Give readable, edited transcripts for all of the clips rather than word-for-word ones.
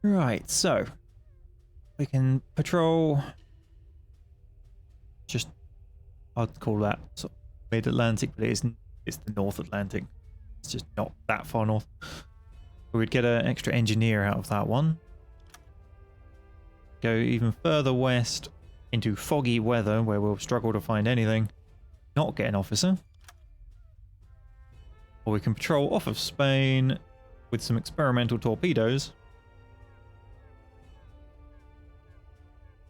Right, so we can patrol just, I'd call that sort of mid-Atlantic, but it's the North Atlantic. It's just not that far north. We'd get an extra engineer out of that one. Go even further west into foggy weather where we'll struggle to find anything. Not get an officer. Or we can patrol off of Spain with some experimental torpedoes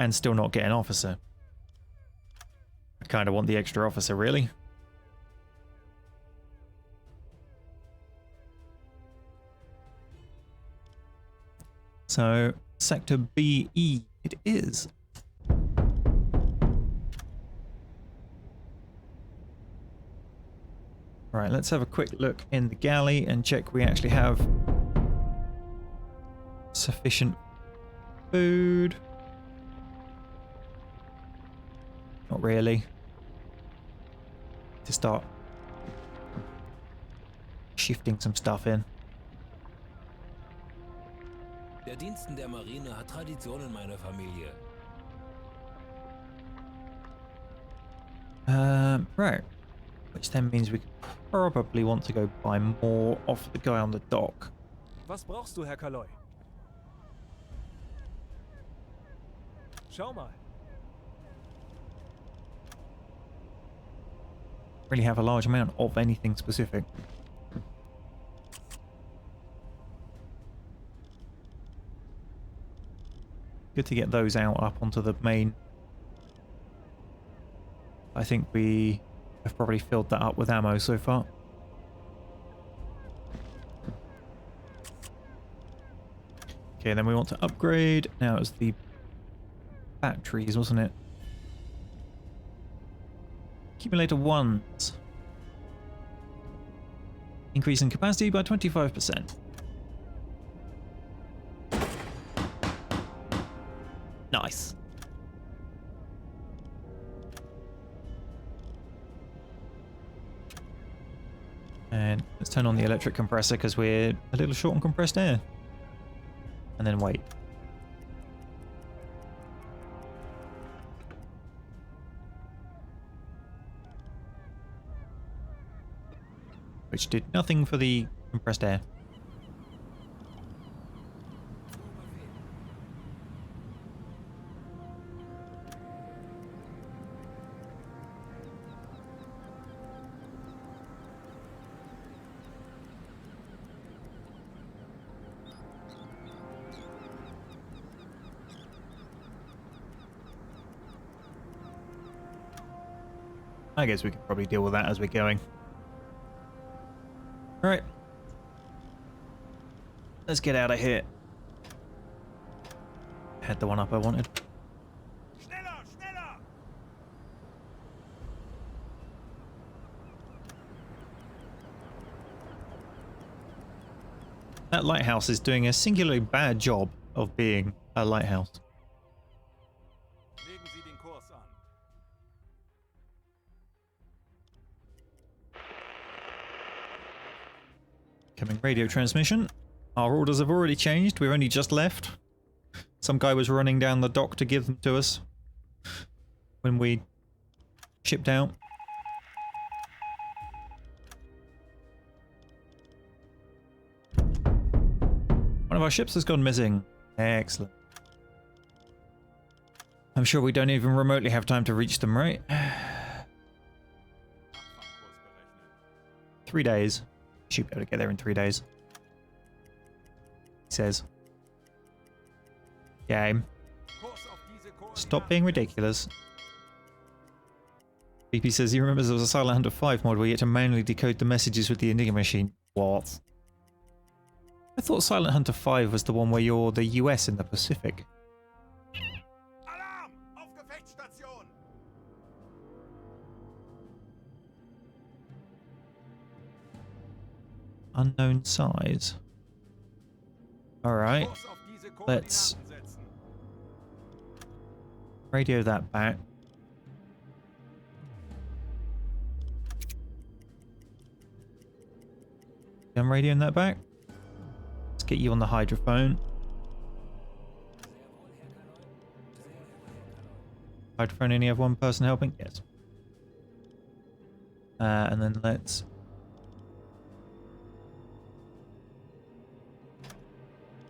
and still not get an officer. I kind of want the extra officer, really. So, Sector BE it is. Right, let's have a quick look in the galley and check we actually have sufficient food. Not really. To start shifting some stuff in. Der Diensten der Marine hat Tradition in meiner Familie. Right. Which then means we could probably want to go buy more off the guy on the dock. Was brauchst du, Herr Kaloi? Schau mal. Really have a large amount of anything specific. Good to get those out up onto the main. I think we have probably filled that up with ammo so far. Okay, then we want to upgrade. Now it's the batteries, wasn't it? Accumulator 1s. Increasing capacity by 25%. Nice. And let's turn on the electric compressor because we're a little short on compressed air. And then wait. Which did nothing for the compressed air. I guess we could probably deal with that as we're going. Alright. Let's get out of here. Had the one up I wanted. Schneller, schneller! That lighthouse is doing a singularly bad job of being a lighthouse. Legen Sie den Kurs an. Coming radio transmission. Our orders have already changed. We've only just left. Some guy was running down the dock to give them to us when we shipped out. One of our ships has gone missing. Excellent. I'm sure we don't even remotely have time to reach them, right? 3 days. Should be able to get there in 3 days. He says. Game. Stop being ridiculous. BP says he remembers there was a Silent Hunter 5 mod where you had to manually decode the messages with the Enigma machine. What? I thought Silent Hunter 5 was the one where you're the US in the Pacific. Alarm! Auf Gefechtsstation! Unknown size. Alright. Let's radio that back. I'm radioing that back. Let's get you on the hydrophone. Hydrophone only have one person helping? Yes. And then let's...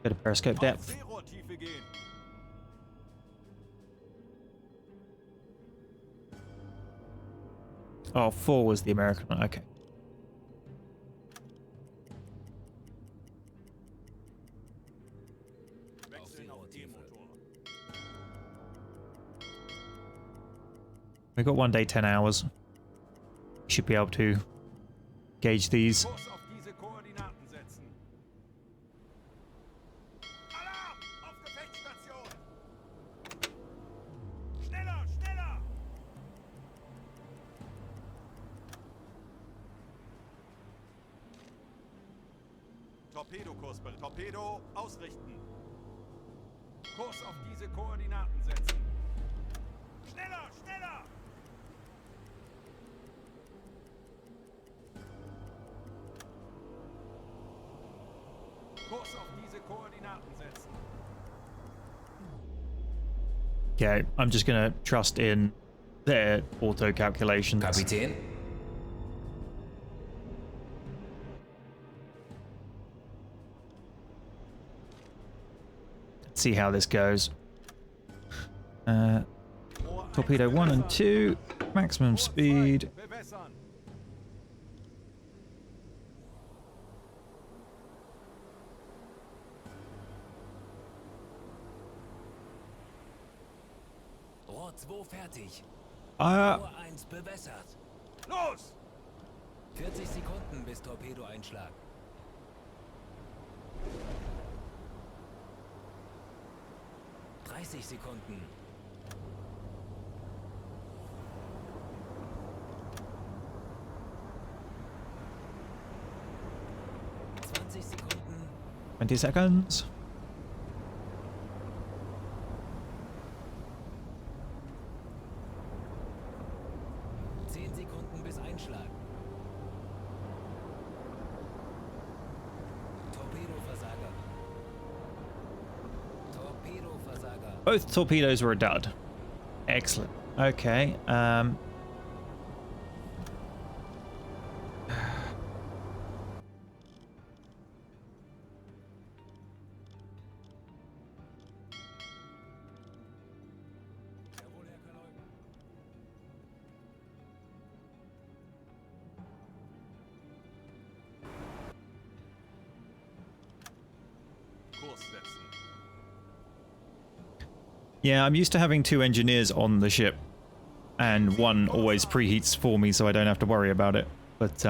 Bit of periscope Auf depth. Seerohrtiefe gehen. Oh, 4 was the American one. Okay. Wechseln auf E-Motor. We've got 1 day, 10 hours. Should be able to gauge these. Kurs auf diese Koordinaten setzen. Alarm! Auf Gefechtsstation! Schneller, schneller! Torpedokurs, Torpedo ausrichten. Kurs auf diese Koordinaten setzen. Schneller, schneller! Kurs auf diese Koordinaten setzen. Okay, I'm just gonna trust in their auto calculations. Kapitän? See how this goes. Torpedo 1 and 2, maximum speed. Bewässern. Rohr 2 fertig. Ah, Rohr 1 bewässert. Los! 40 Sekunden bis Torpedoeinschlag. 30 Sekunden. Sekunden. 20 seconds. Sekunden bis Einschlag. Torpedoversager. Torpedoversager. Both torpedoes were a dud. Excellent. Okay. Kurs setzen. Yeah, I'm used to having 2 engineers on the ship, and one always preheats for me, so I don't have to worry about it. But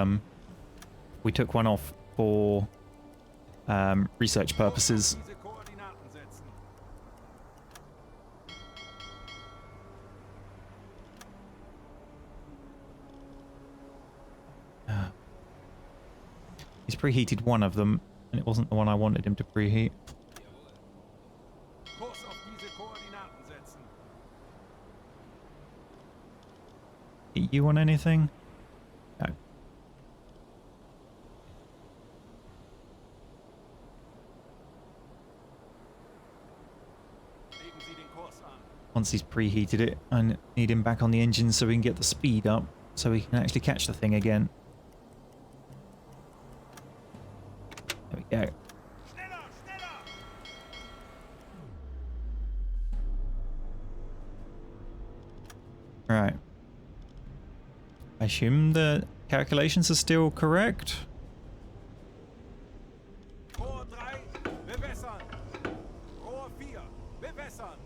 we took one off for research purposes. Diese Koordinaten setzen. He's preheated one of them, and it wasn't the one I wanted him to preheat. Kurs auf diese Koordinaten setzen. You want anything? No. Legen Sie den Kurs an. Once he's preheated it, I need him back on the engine so we can get the speed up, so we can actually catch the thing again. There we go. Schneller, schneller! Right. I assume the calculations are still correct. Rohr 3, bewässern. Rohr 4, bewässern.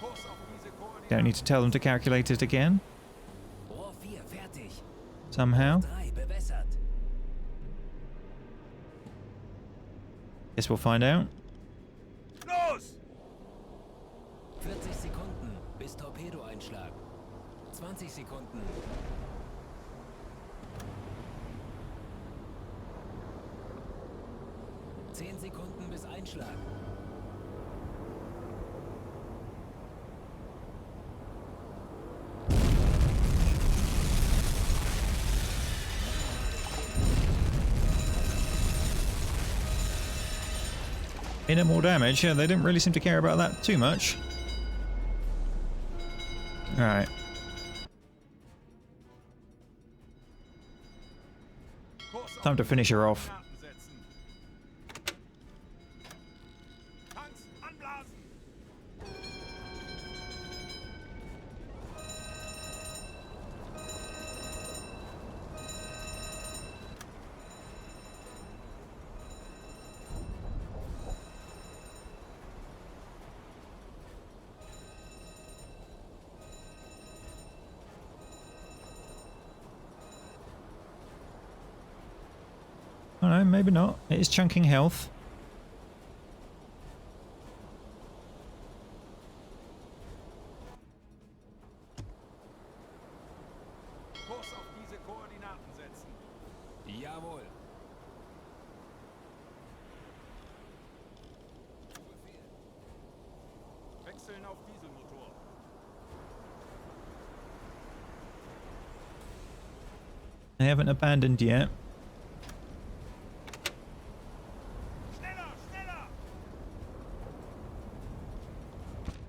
Kurs auf diese Koordinaten. Don't need to tell them to calculate it again, Rohr 4 fertig. somehow. 3 bewässert. Guess we'll find out. Los! 40 Sekunden bis Torpedoeinschlag. 20 Sekunden. 10 Sekunden bis Einschlag. Minimal damage. Yeah, they didn't really seem to care about that too much. Alright. Kurs auf Time to diese finish her off. Koordinaten setzen. Tanks anblasen. Oh no, maybe not. It is chunking health. Kurs auf diese Koordinaten setzen. Jawohl. Wechseln auf Dieselmotor. They haven't abandoned yet. Schneller, schneller!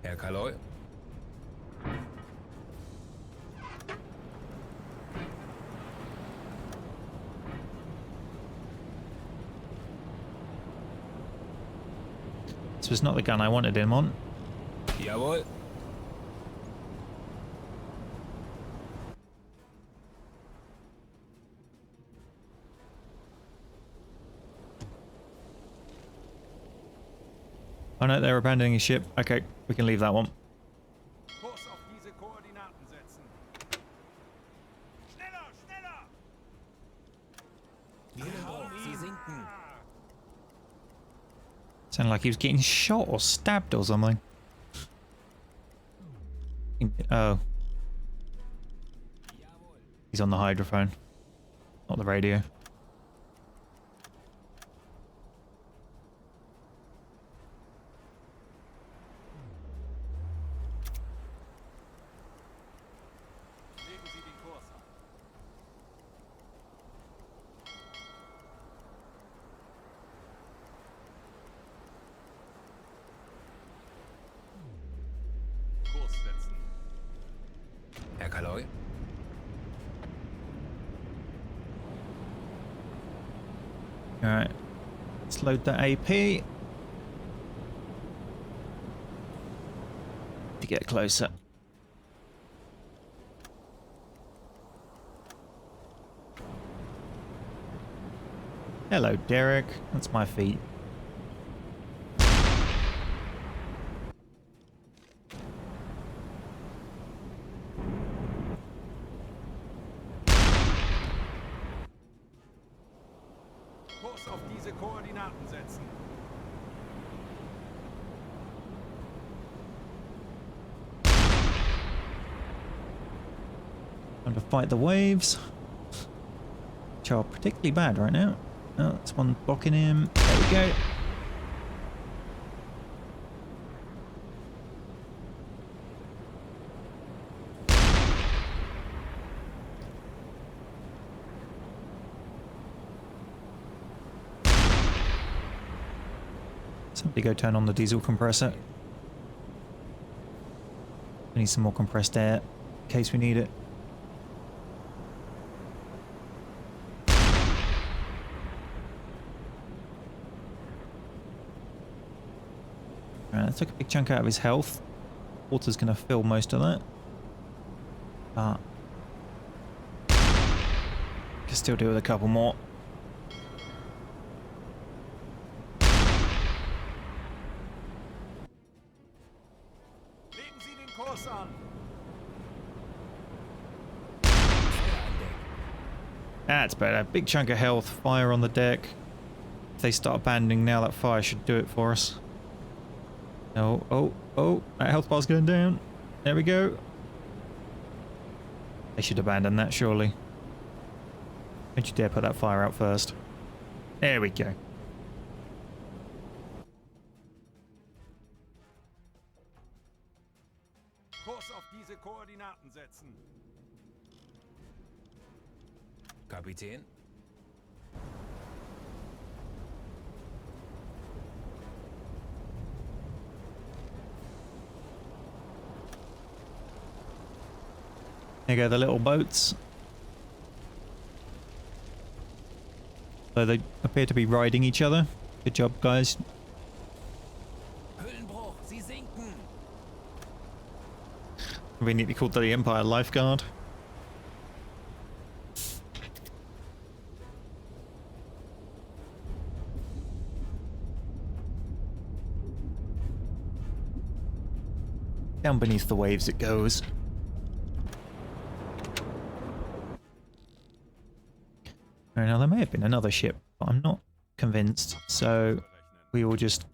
Herr Kaloi. This was not the gun I wanted him on. Jawohl. Oh no, they're abandoning his ship. Okay, we can leave that one. Kurs auf diese Koordinaten setzen. Schneller, schneller! Sie sinken. Sounded like he was getting shot or stabbed or something. Oh. He's on the hydrophone, not the radio. Legen Sie den Kurs an. Kurs setzen. Herr Kaloi. Alright. Let's load the AP. To get closer. Hello, Derek. That's my feet. Kurs auf diese Koordinaten setzen. Time to fight the waves, which are particularly bad right now. Oh, that's one blocking him. There we go. Somebody go turn on the diesel compressor. We need some more compressed air in case we need it. That took a big chunk out of his health. Water's going to fill most of that. But can still do with a couple more. Legen Sie den Kurs an. That's better. Big chunk of health. Fire on the deck. If they start abandoning now, that fire should do it for us. Oh, oh, oh. That health bar's going down. There we go. They should abandon that, surely. Don't you dare put that fire out first. There we go. Kurs auf diese Koordinaten setzen. Kapitän. There you go, the little boats. So they appear to be riding each other. Good job, guys. Hüllenbruch, sie sinken. We need to call the Empire Lifeguard. Down beneath the waves it goes. Now there may have been another ship, but I'm not convinced. So we will just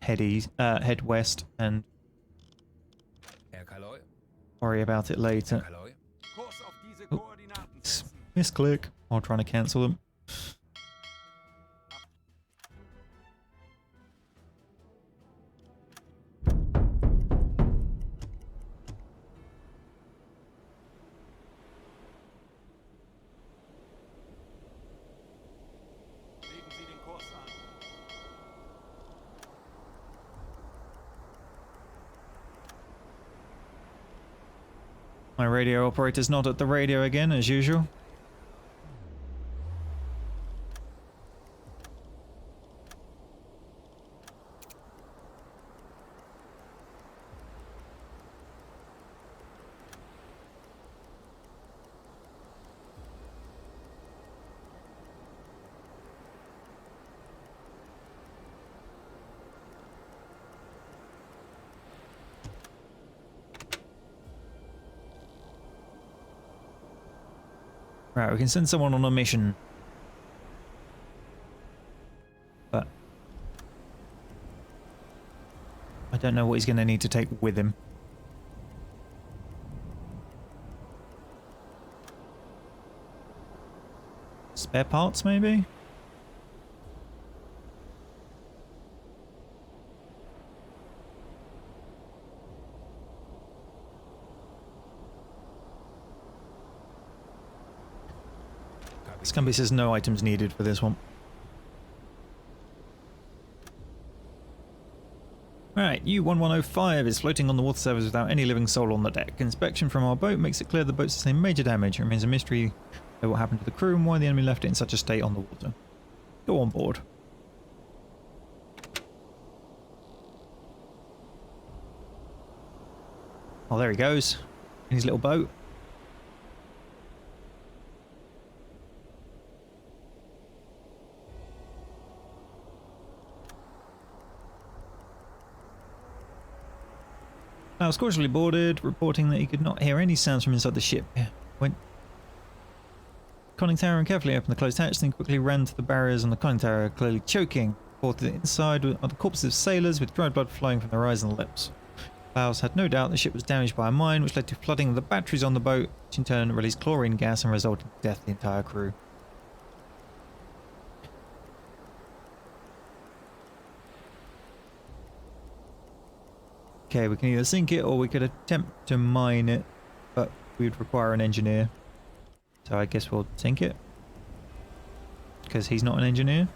head east, head west, and Herr Kaloi, worry about it later. Kaloi. Kurs auf diese Oh. Koordinaten setzen. Misclick while trying to cancel them. Legen Sie den Kurs an. My radio operator's not at the radio again, as usual. Right, we can send someone on a mission. But I don't know what he's going to need to take with him. Spare parts, maybe? Scumby says no items needed for this one. Alright, U-1105 is floating on the water surface without any living soul on the deck. Inspection from our boat makes it clear the boat sustained major damage. It remains a mystery of what happened to the crew and why the enemy left it in such a state on the water. Go on board. Oh, there he goes. In his little boat. Now was cautiously boarded, reporting that he could not hear any sounds from inside the ship. Went conning tower and carefully opened the closed hatch, then quickly ran to the barriers on the conning tower, clearly choking. Reported inside are the corpses of sailors with dried blood flowing from their eyes and lips. Bowles had no doubt the ship was damaged by a mine, which led to flooding of the batteries on the boat, which in turn released chlorine gas and resulted in the death of the entire crew. Okay, we can either sink it or we could attempt to mine it, but we would require an engineer. So I guess we'll sink it. Because he's not an engineer.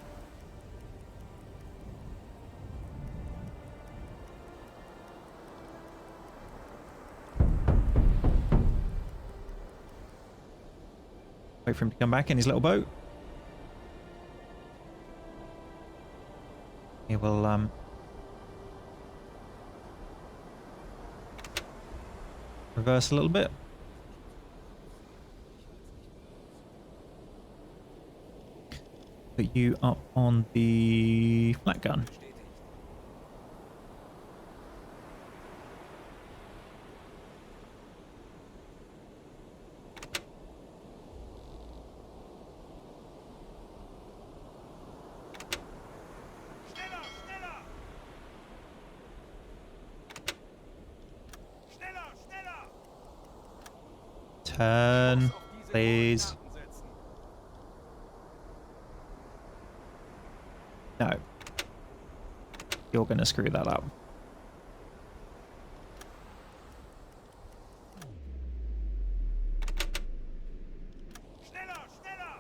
Wait for him to come back in his little boat. He will, reverse a little bit. Put you up on the flat gun. Schneller, schneller! Schneller, schneller! Turn, Kurs auf diese please. Koordinaten setzen. No. You're gonna screw that up. Schneller, schneller!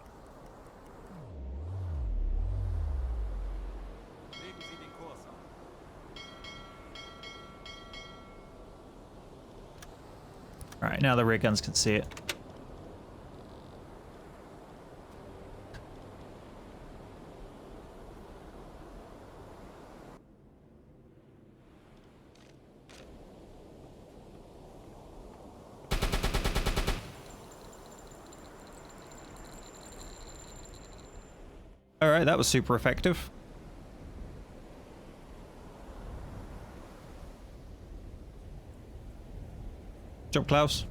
Legen Sie den Kurs an. Right, now the rear guns can see it. Alright, that was super effective. Jump, Klaus.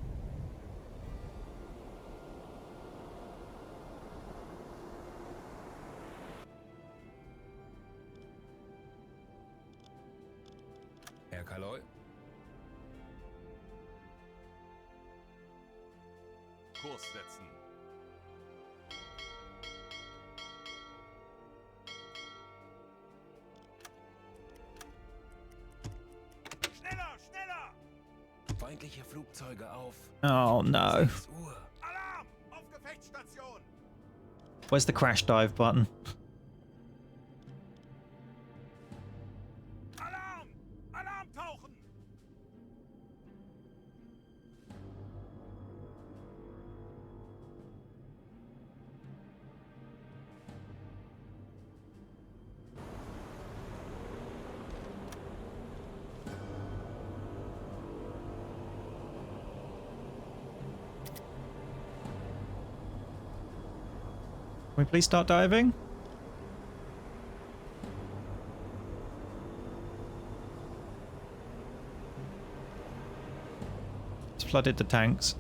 Herr Kaloy? Kurs setzen. Schneller, schneller! Feindliche Flugzeuge auf. Oh no. 6 Uhr. Alarm! Auf Gefechtsstation! Where's the crash dive button? Alarm! Alarm tauchen! Can we please start diving? It's flooded the tanks.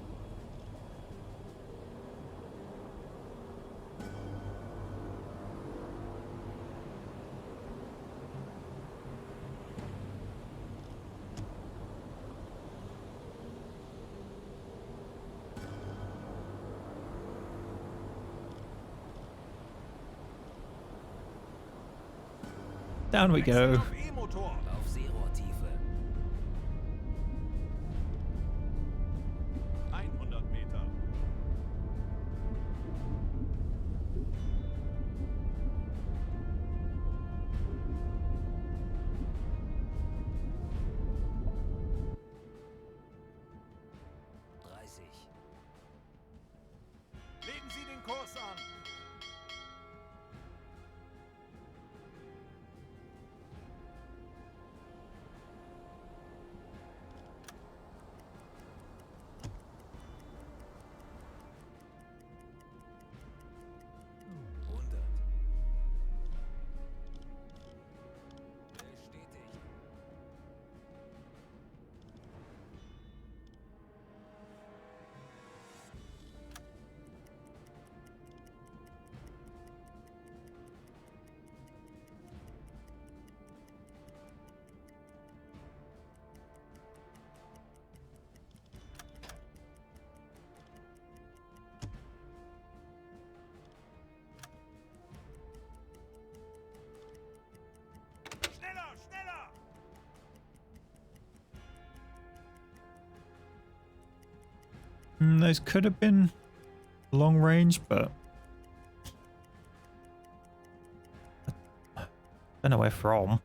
Down we Wechsel go. auf E-Motor. Auf Seerohrtiefe. 100 Meter. Legen Sie den Kurs an. Schneller, schneller! Those could have been long range, but I don't know where from.